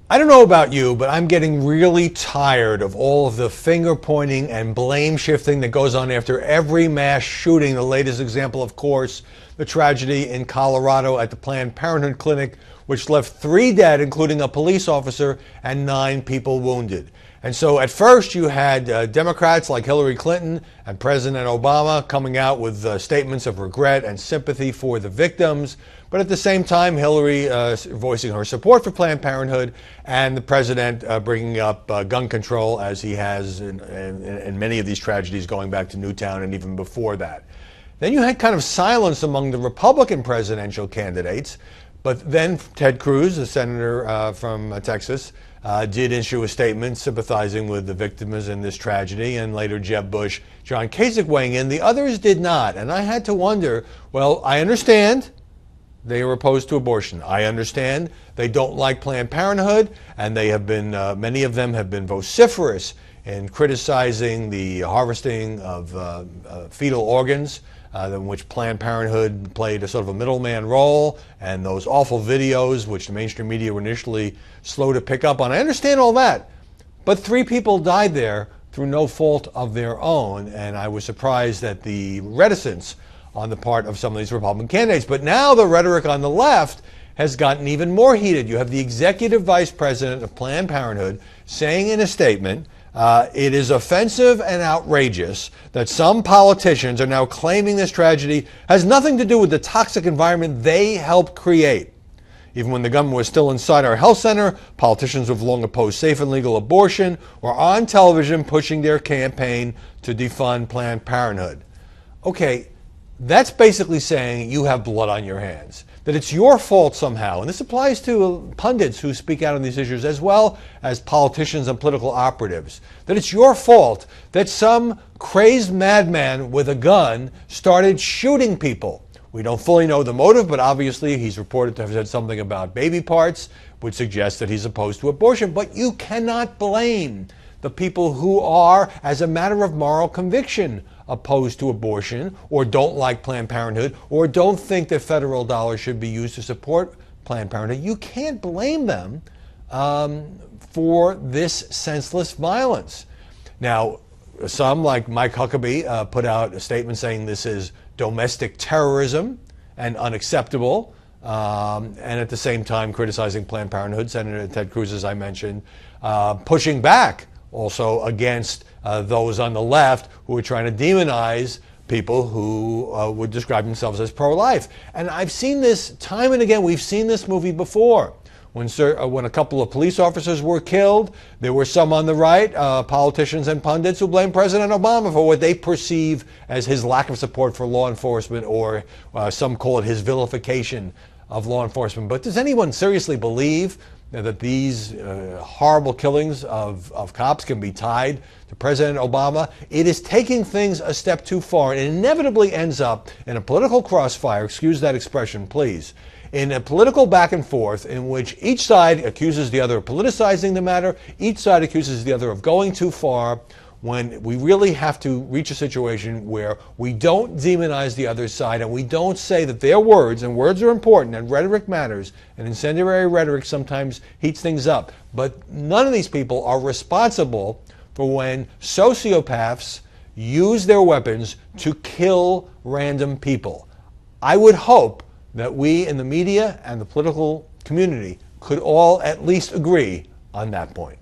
I don't know about you, but I'm getting really tired of all of the finger pointing and blame shifting that goes on after every mass shooting. The latest example, of course, the tragedy in Colorado at the Planned Parenthood clinic, which left 3 dead, including a police officer, and 9 people wounded. And so at first you had Democrats like Hillary Clinton and President Obama coming out with statements of regret and sympathy for the victims. But at the same time, Hillary voicing her support for Planned Parenthood, and the president bringing up gun control, as he has in many of these tragedies going back to Newtown and even before that. Then you had kind of silence among the Republican presidential candidates. But then Ted Cruz, the senator from Texas, did issue a statement sympathizing with the victims in this tragedy, and later Jeb Bush, John Kasich weighing in. The others did not. And I had to wonder, well, I understand they are opposed to abortion. I understand they don't like Planned Parenthood, and they have been, many of them have been vociferous in criticizing the harvesting of fetal organs, in which Planned Parenthood played a sort of a middleman role, and those awful videos which the mainstream media were initially slow to pick up on. I understand all that, but 3 people died there through no fault of their own, and I was surprised at the reticence on the part of some of these Republican candidates. But now the rhetoric on the left has gotten even more heated. You have the executive vice president of Planned Parenthood saying in a statement, it is offensive and outrageous that some politicians are now claiming this tragedy has nothing to do with the toxic environment they helped create. Even when the gunman was still inside our health center, politicians who have long opposed safe and legal abortion were on television pushing their campaign to defund Planned Parenthood. Okay, that's basically saying you have blood on your hands, that it's your fault somehow. And this applies to pundits who speak out on these issues, as well as politicians and political operatives, that it's your fault that some crazed madman with a gun started shooting people. We don't fully know the motive, but obviously he's reported to have said something about baby parts, which suggests that he's opposed to abortion. But you cannot blame the people who are, as a matter of moral conviction, opposed to abortion, or don't like Planned Parenthood, or don't think that federal dollars should be used to support Planned Parenthood. You can't blame them for this senseless violence. Now, some, like Mike Huckabee, put out a statement saying this is domestic terrorism and unacceptable, and at the same time criticizing Planned Parenthood. Senator Ted Cruz, as I mentioned, pushing back also against those on the left who are trying to demonize people who would describe themselves as pro-life. And I've seen this time and again. We've seen this movie before. When a couple of police officers were killed, there were some on the right, politicians and pundits, who blamed President Obama for what they perceive as his lack of support for law enforcement, or some call it his vilification of law enforcement. But does anyone seriously believe that these horrible killings of cops can be tied to President Obama? It is taking things a step too far, and it inevitably ends up in a political crossfire, excuse that expression, please, in a political back and forth in which each side accuses the other of politicizing the matter, each side accuses the other of going too far, when we really have to reach a situation where we don't demonize the other side, and we don't say that their words, and words are important, and rhetoric matters, and incendiary rhetoric sometimes heats things up. But none of these people are responsible for when sociopaths use their weapons to kill random people. I would hope that we in the media and the political community could all at least agree on that point.